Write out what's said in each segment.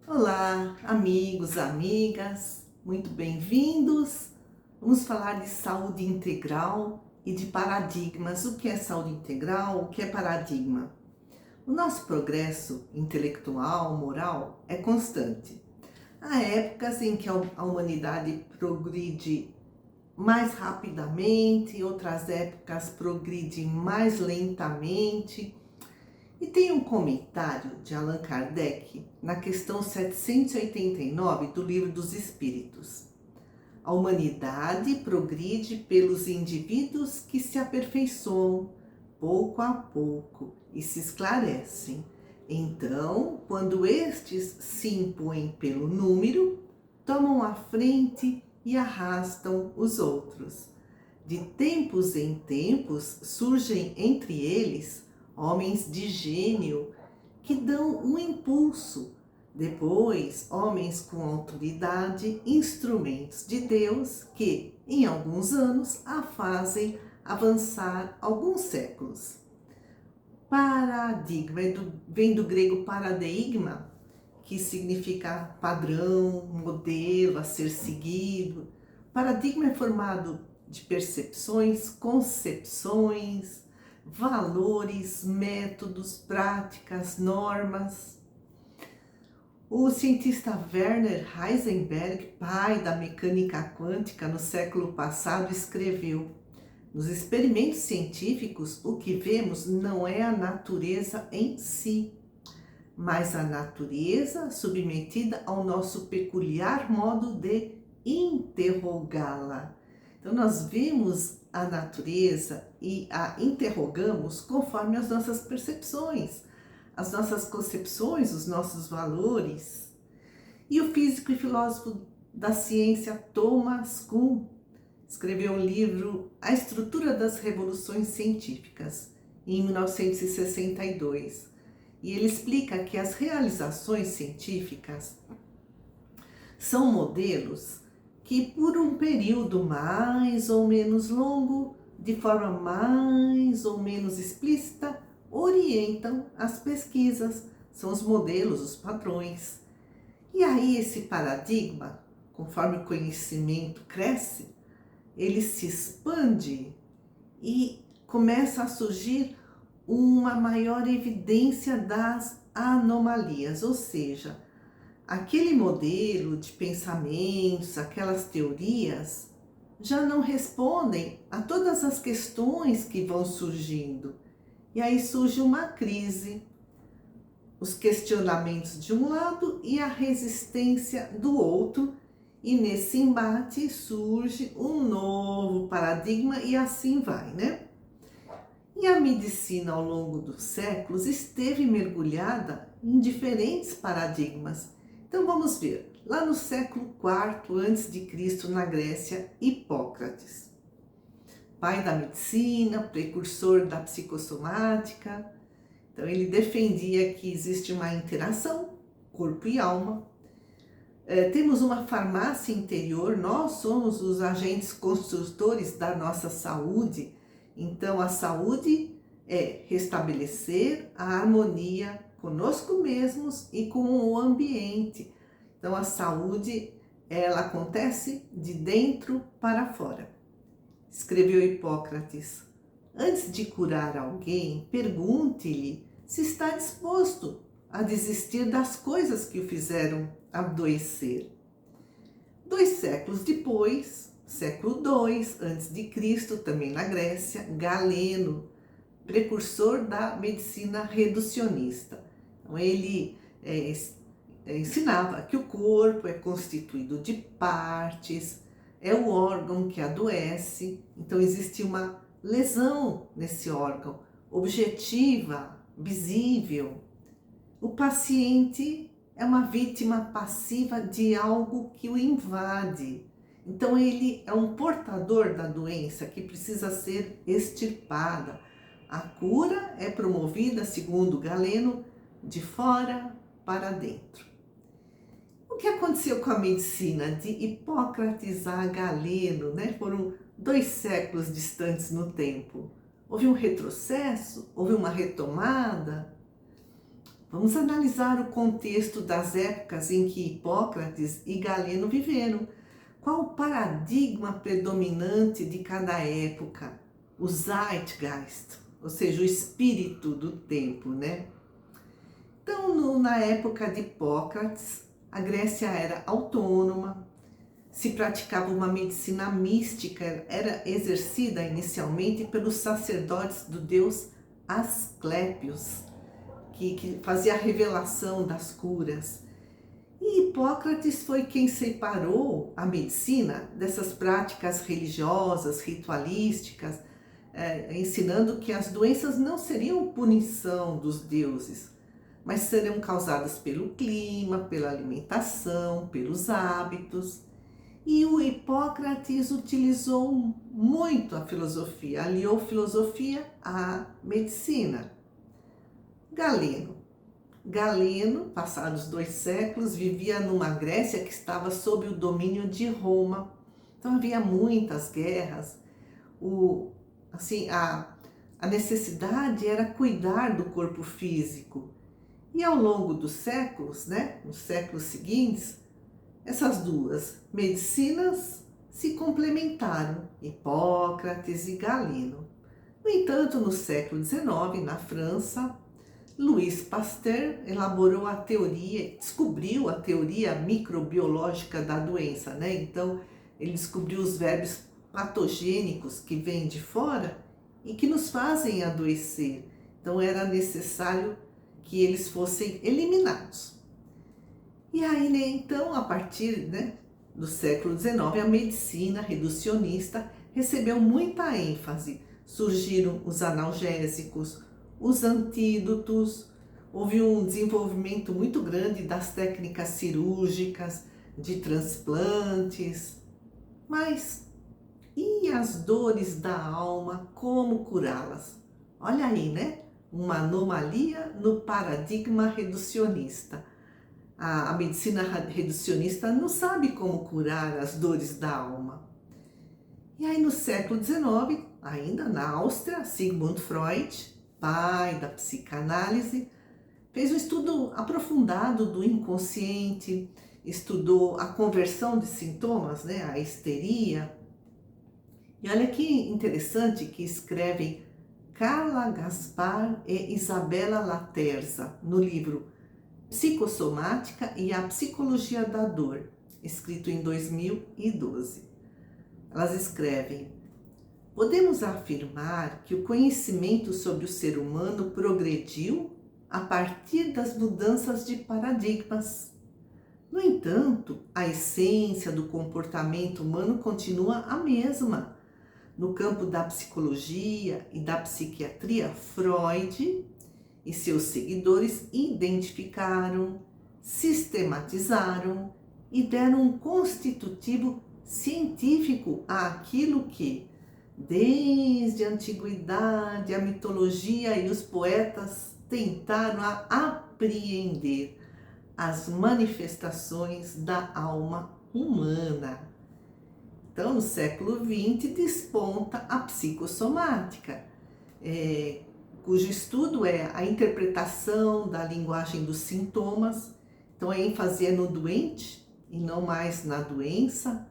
Olá, amigos, amigas, muito bem-vindos. Vamos falar de saúde integral e de paradigmas. O que é saúde integral? O que é paradigma? O nosso progresso intelectual, moral, é constante. Há épocas em que a humanidade progride mais rapidamente, outras épocas progride mais lentamente. E tem um comentário de Allan Kardec na questão 789 do Livro dos Espíritos. A humanidade progride pelos indivíduos que se aperfeiçoam pouco a pouco e se esclarecem. Então, quando estes se impõem pelo número, tomam a frente e arrastam os outros. De tempos em tempos surgem entre eles homens de gênio que dão um impulso. Depois, homens com autoridade, instrumentos de Deus que, em alguns anos, a fazem avançar alguns séculos. Paradigma vem do grego paradigma, que significa padrão, modelo a ser seguido. Paradigma é formado de percepções, concepções, valores, métodos, práticas, normas. O cientista Werner Heisenberg, pai da mecânica quântica no século passado, escreveu: nos experimentos científicos, o que vemos não é a natureza em si, mas a natureza submetida ao nosso peculiar modo de interrogá-la. Então, nós vemos a natureza e a interrogamos conforme as nossas percepções, as nossas concepções, os nossos valores. E o físico e filósofo da ciência Thomas Kuhn escreveu o livro A Estrutura das Revoluções Científicas, em 1962. E ele explica que as realizações científicas são modelos que, por um período mais ou menos longo, de forma mais ou menos explícita, orientam as pesquisas. São os modelos, os padrões. E aí esse paradigma, conforme o conhecimento cresce, ele se expande e começa a surgir uma maior evidência das anomalias, ou seja, aquele modelo de pensamentos, aquelas teorias, já não respondem a todas as questões que vão surgindo. E aí surge uma crise, os questionamentos de um lado e a resistência do outro, e nesse embate surge um novo paradigma e assim vai, né? E a medicina, ao longo dos séculos, esteve mergulhada em diferentes paradigmas. Então vamos ver, lá no século IV a.C., na Grécia, Hipócrates, pai da medicina, precursor da psicossomática. Então ele defendia que existe uma interação, corpo e alma. Temos uma farmácia interior, nós somos os agentes construtores da nossa saúde. Então, a saúde é restabelecer a harmonia conosco mesmos e com o ambiente. Então, a saúde, ela acontece de dentro para fora. Escreveu Hipócrates: antes de curar alguém, pergunte-lhe se está disposto a desistir das coisas que o fizeram adoecer. 2 séculos depois, século II a.C., também na Grécia, Galeno, precursor da medicina reducionista. Então, ele ensinava que o corpo é constituído de partes, é o órgão que adoece, então existe uma lesão nesse órgão, objetiva, visível. O paciente é uma vítima passiva de algo que o invade. Então ele é um portador da doença que precisa ser extirpada. A cura é promovida, segundo Galeno, de fora para dentro. O que aconteceu com a medicina de Hipócrates a Galeno, né? Foram 2 séculos distantes no tempo. Houve um retrocesso? Houve uma retomada? Vamos analisar o contexto das épocas em que Hipócrates e Galeno viveram. Qual o paradigma predominante de cada época? O Zeitgeist, ou seja, o espírito do tempo, né? Então, na época de Hipócrates, a Grécia era autônoma, se praticava uma medicina mística, era exercida inicialmente pelos sacerdotes do deus Asclépios, que fazia a revelação das curas. E Hipócrates foi quem separou a medicina dessas práticas religiosas, ritualísticas, ensinando que as doenças não seriam punição dos deuses, mas seriam causadas pelo clima, pela alimentação, pelos hábitos. E o Hipócrates utilizou muito a filosofia, aliou filosofia à medicina. Galeno, passados 2 séculos, vivia numa Grécia que estava sob o domínio de Roma. Então havia muitas guerras. A necessidade era cuidar do corpo físico. E ao longo dos séculos, nos séculos seguintes, essas duas medicinas se complementaram, Hipócrates e Galeno. No entanto, no século XIX, na França, Louis Pasteur descobriu a teoria microbiológica da doença, né? Então, ele descobriu os vermes patogênicos que vêm de fora e que nos fazem adoecer. Então, era necessário que eles fossem eliminados. E aí, então, a partir do século XIX, a medicina reducionista recebeu muita ênfase. Surgiram os analgésicos, os antídotos, houve um desenvolvimento muito grande das técnicas cirúrgicas, de transplantes. Mas e as dores da alma, como curá-las? Olha aí, uma anomalia no paradigma reducionista. A medicina reducionista não sabe como curar as dores da alma. E aí no século XIX, ainda na Áustria, Sigmund Freud, pai da psicanálise, fez um estudo aprofundado do inconsciente, estudou a conversão de sintomas, a histeria. E olha que interessante que escrevem Carla Gaspar e Isabella Laterza no livro Psicossomática e a Psicologia da Dor, escrito em 2012. Elas escrevem: podemos afirmar que o conhecimento sobre o ser humano progrediu a partir das mudanças de paradigmas. No entanto, a essência do comportamento humano continua a mesma. No campo da psicologia e da psiquiatria, Freud e seus seguidores identificaram, sistematizaram e deram um constitutivo científico àquilo que, desde a antiguidade, a mitologia e os poetas tentaram apreender as manifestações da alma humana. Então, no século XX, desponta a psicossomática, cujo estudo é a interpretação da linguagem dos sintomas. Então, a ênfase é no doente e não mais na doença.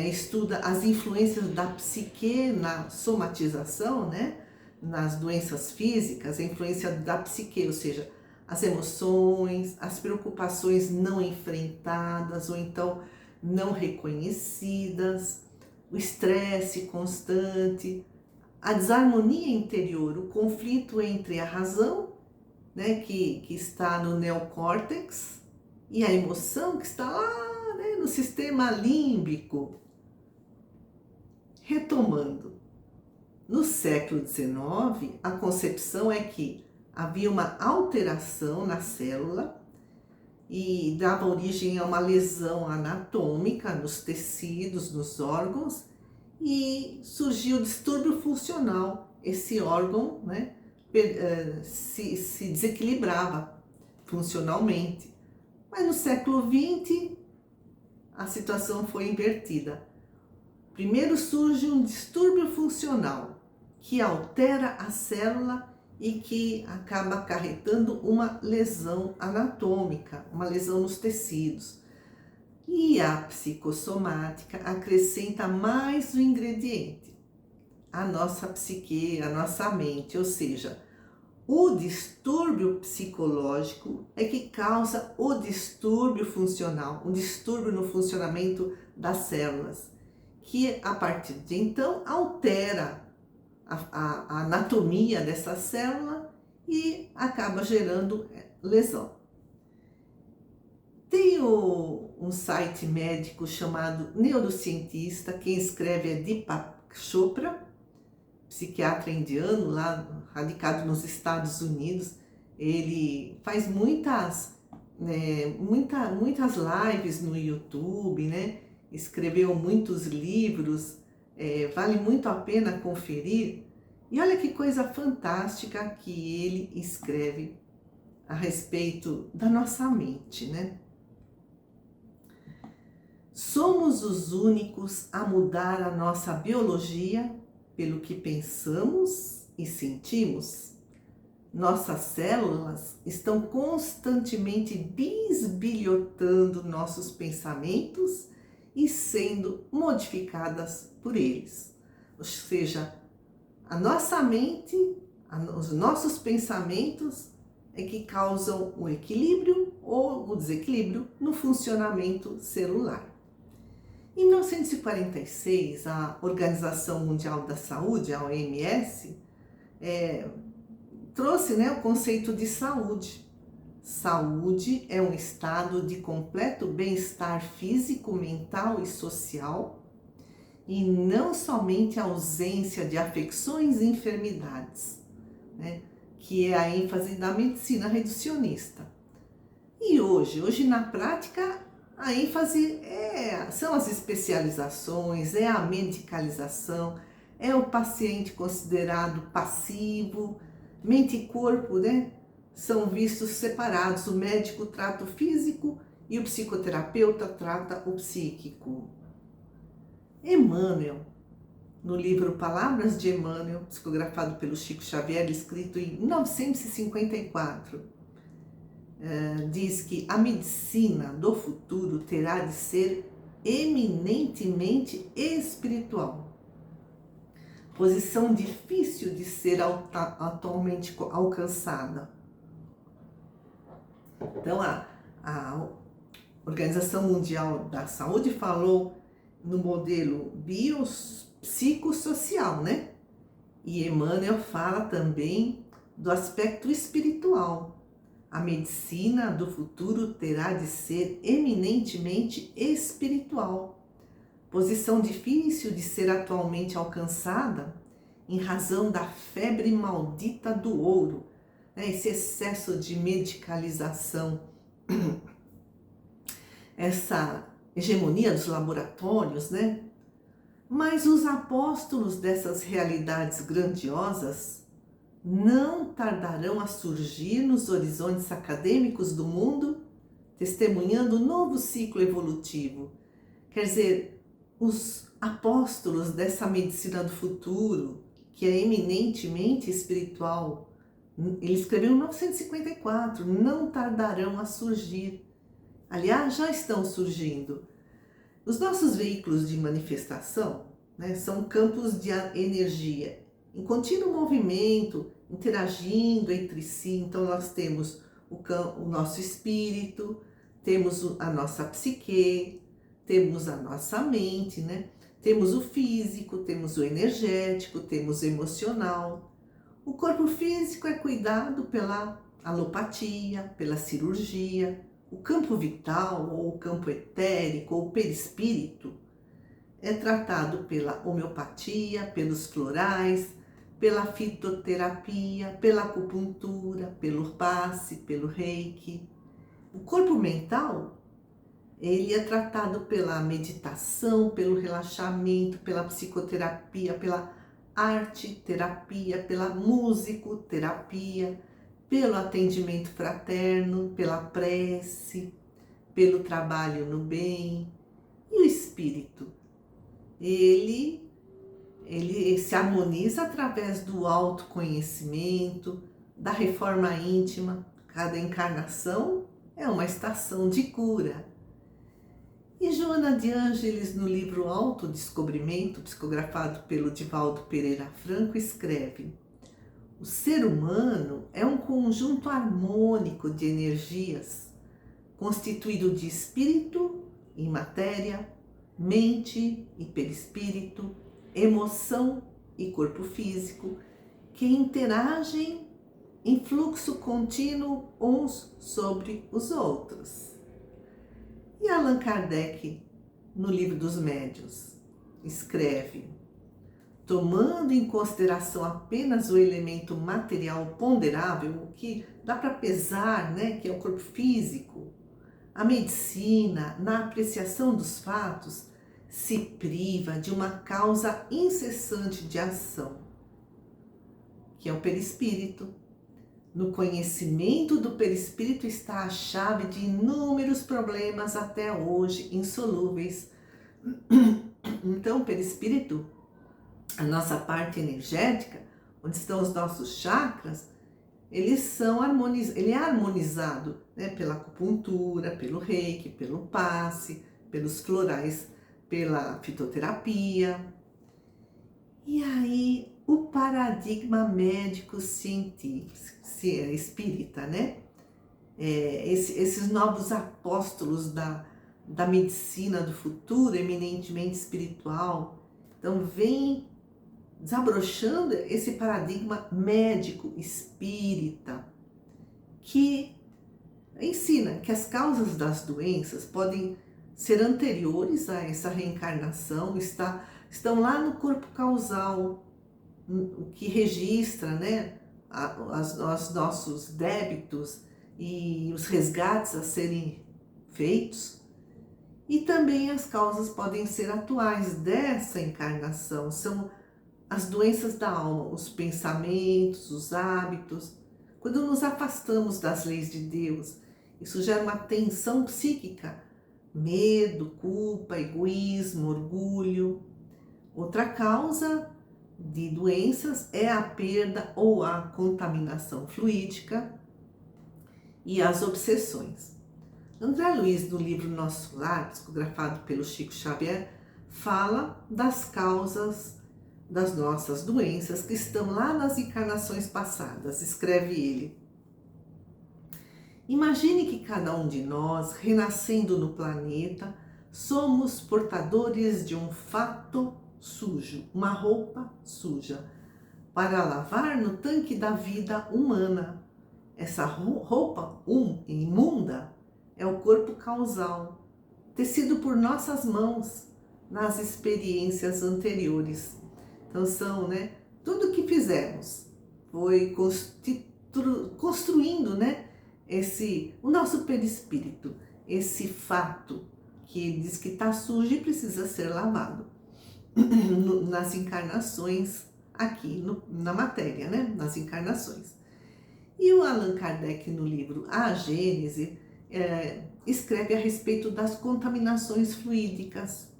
Estuda as influências da psique na somatização, nas doenças físicas, a influência da psique, ou seja, as emoções, as preocupações não enfrentadas ou então não reconhecidas, o estresse constante, a desarmonia interior, o conflito entre a razão, que está no neocórtex, e a emoção que está lá, no sistema límbico. Retomando, no século XIX, a concepção é que havia uma alteração na célula e dava origem a uma lesão anatômica nos tecidos, nos órgãos, e surgiu o distúrbio funcional. Esse órgão se desequilibrava funcionalmente. Mas no século XX, a situação foi invertida. Primeiro surge um distúrbio funcional que altera a célula e que acaba acarretando uma lesão anatômica, uma lesão nos tecidos. E a psicossomática acrescenta mais um ingrediente, a nossa psique, a nossa mente, ou seja, o distúrbio psicológico é que causa o distúrbio funcional, um distúrbio no funcionamento das células, que a partir de então altera a anatomia dessa célula e acaba gerando lesão. Tem um site médico chamado Neurocientista, quem escreve é Deepak Chopra, psiquiatra indiano, lá radicado nos Estados Unidos. Ele faz muitas lives no YouTube, né? Escreveu muitos livros, vale muito a pena conferir. E olha que coisa fantástica que ele escreve a respeito da nossa mente, né? Somos os únicos a mudar a nossa biologia pelo que pensamos e sentimos. Nossas células estão constantemente bisbilhotando nossos pensamentos e sendo modificadas por eles. Ou seja, a nossa mente, os nossos pensamentos é que causam o equilíbrio ou o desequilíbrio no funcionamento celular. Em 1946, a Organização Mundial da Saúde, a OMS, trouxe, o conceito de saúde. Saúde é um estado de completo bem-estar físico, mental e social, e não somente a ausência de afecções e enfermidades, que é a ênfase da medicina reducionista. E hoje na prática, a ênfase são as especializações, é a medicalização, é o paciente considerado passivo, mente e corpo, são vistos separados. O médico trata o físico e o psicoterapeuta trata o psíquico. Emmanuel, no livro Palavras de Emmanuel, psicografado pelo Chico Xavier, escrito em 1954, diz que a medicina do futuro terá de ser eminentemente espiritual. Posição difícil de ser atualmente alcançada. Então, a Organização Mundial da Saúde falou no modelo biopsicossocial, E Emmanuel fala também do aspecto espiritual. A medicina do futuro terá de ser eminentemente espiritual. Posição difícil de ser atualmente alcançada em razão da febre maldita do ouro, esse excesso de medicalização, essa hegemonia dos laboratórios, Mas os apóstolos dessas realidades grandiosas não tardarão a surgir nos horizontes acadêmicos do mundo, testemunhando um novo ciclo evolutivo. Quer dizer, os apóstolos dessa medicina do futuro, que é eminentemente espiritual, ele escreveu em 1954, não tardarão a surgir. Aliás, já estão surgindo. Os nossos veículos de manifestação, são campos de energia em contínuo movimento, interagindo entre si. Então, nós temos o nosso espírito, temos a nossa psique, temos a nossa mente, Temos o físico, temos o energético, temos o emocional. O corpo físico é cuidado pela alopatia, pela cirurgia. O campo vital, ou o campo etérico, ou o perispírito, é tratado pela homeopatia, pelos florais, pela fitoterapia, pela acupuntura, pelo passe, pelo reiki. O corpo mental, ele é tratado pela meditação, pelo relaxamento, pela psicoterapia, pela arte-terapia, pela musicoterapia, pelo atendimento fraterno, pela prece, pelo trabalho no bem. E o espírito? Ele Ele se harmoniza através do autoconhecimento, da reforma íntima. Cada encarnação é uma estação de cura. E Joana de Ângeles, no livro Autodescobrimento, psicografado pelo Divaldo Pereira Franco, escreve: o ser humano é um conjunto harmônico de energias, constituído de espírito e matéria, mente e perispírito, emoção e corpo físico, que interagem em fluxo contínuo uns sobre os outros. E Allan Kardec, no Livro dos Médiuns, escreve: tomando em consideração apenas o elemento material ponderável, o que dá para pesar, né, que é o corpo físico, a medicina, na apreciação dos fatos, se priva de uma causa incessante de ação, que é o perispírito. No conhecimento do perispírito está a chave de inúmeros problemas até hoje insolúveis. Então, o perispírito, a nossa parte energética, onde estão os nossos chakras, ele é harmonizado, né, pela acupuntura, pelo reiki, pelo passe, pelos florais, pela fitoterapia. E aí, o paradigma médico científico, espírita, né? Esses novos apóstolos da medicina do futuro, eminentemente espiritual, então vem desabrochando esse paradigma médico espírita, que ensina que as causas das doenças podem ser anteriores a essa reencarnação, estão lá no corpo causal, o que registra, né, os nossos débitos e os resgates a serem feitos. E também as causas podem ser atuais dessa encarnação, são as doenças da alma, os pensamentos, os hábitos. Quando nos afastamos das leis de Deus, isso gera uma tensão psíquica, medo, culpa, egoísmo, orgulho. Outra causa de doenças é a perda ou a contaminação fluídica e as obsessões. André Luiz, no livro Nosso Lar, psicografado pelo Chico Xavier, fala das causas das nossas doenças que estão lá nas encarnações passadas. Escreve ele: imagine que cada um de nós, renascendo no planeta, somos portadores de um fato sujo, uma roupa suja, para lavar no tanque da vida humana. Essa roupa imunda é o corpo causal, tecido por nossas mãos nas experiências anteriores. Então são, né, tudo que fizemos foi construindo, né, o nosso perispírito, esse fato que diz que está sujo e precisa ser lavado nas encarnações aqui na matéria, né, nas encarnações. E o Allan Kardec, no livro A Gênese, escreve a respeito das contaminações fluídicas.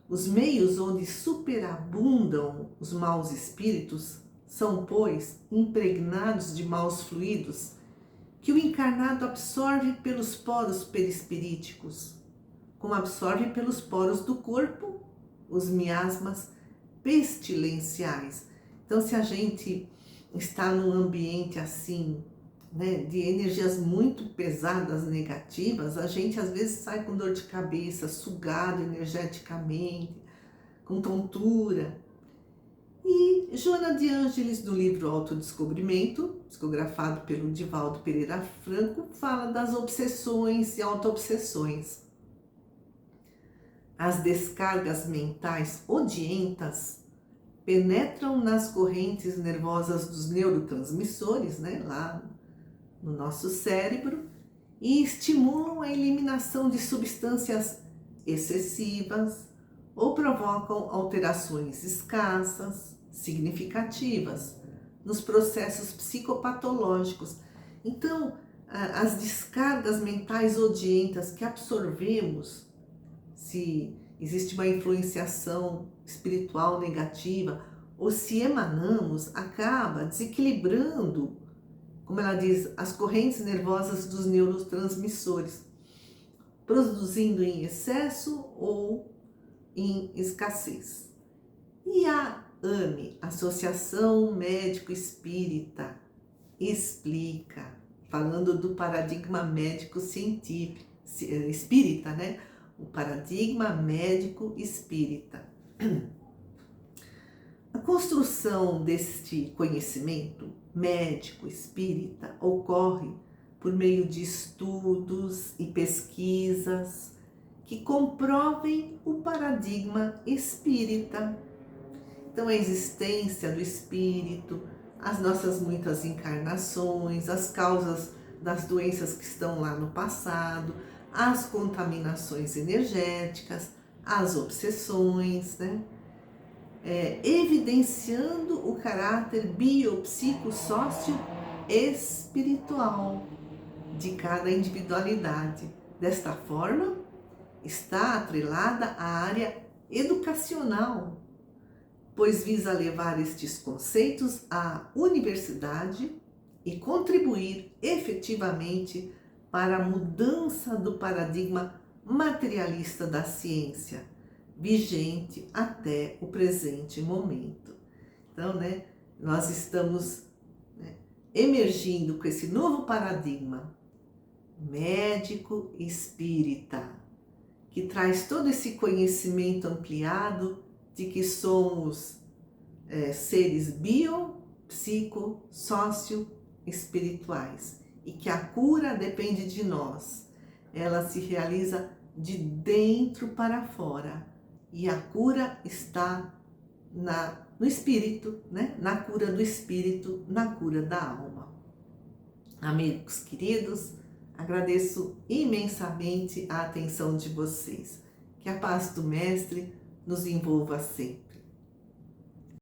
Os meios onde superabundam os maus espíritos são, pois, impregnados de maus fluidos que o encarnado absorve pelos poros perispiríticos, como absorve pelos poros do corpo os miasmas pestilenciais. Então, se a gente está num ambiente assim, né, de energias muito pesadas, negativas, a gente às vezes sai com dor de cabeça, sugado energeticamente, com tontura. E Joana de Ângeles, no livro Autodescobrimento, psicografado pelo Divaldo Pereira Franco, fala das obsessões e autoobsessões. As descargas mentais odientas penetram nas correntes nervosas dos neurotransmissores, né, lá no nosso cérebro, e estimulam a eliminação de substâncias excessivas ou provocam alterações escassas, significativas, nos processos psicopatológicos. Então, as descargas mentais odientas que absorvemos, se existe uma influenciação espiritual negativa, ou se emanamos, acaba desequilibrando, como ela diz, as correntes nervosas dos neurotransmissores, produzindo em excesso ou em escassez. E a AME, Associação Médico Espírita, explica, falando do paradigma médico científico, espírita, né? O paradigma médico espírita. A construção deste conhecimento médico espírita ocorre por meio de estudos e pesquisas que comprovem o paradigma espírita. Então, a existência do espírito, as nossas muitas encarnações, as causas das doenças que estão lá no passado, as contaminações energéticas, as obsessões, né? Evidenciando o caráter biopsicossócio-espiritual de cada individualidade. Desta forma, está atrelada à área educacional, pois visa levar estes conceitos à universidade e contribuir efetivamente para a mudança do paradigma materialista da ciência, vigente até o presente momento. Então, nós estamos emergindo com esse novo paradigma médico espírita, que traz todo esse conhecimento ampliado de que somos seres biopsico-sócio-espirituais e que a cura depende de nós. Ela se realiza de dentro para fora e a cura está no espírito, na cura do espírito, na cura da alma. Amigos queridos, agradeço imensamente a atenção de vocês. Que a paz do Mestre nos envolva sempre.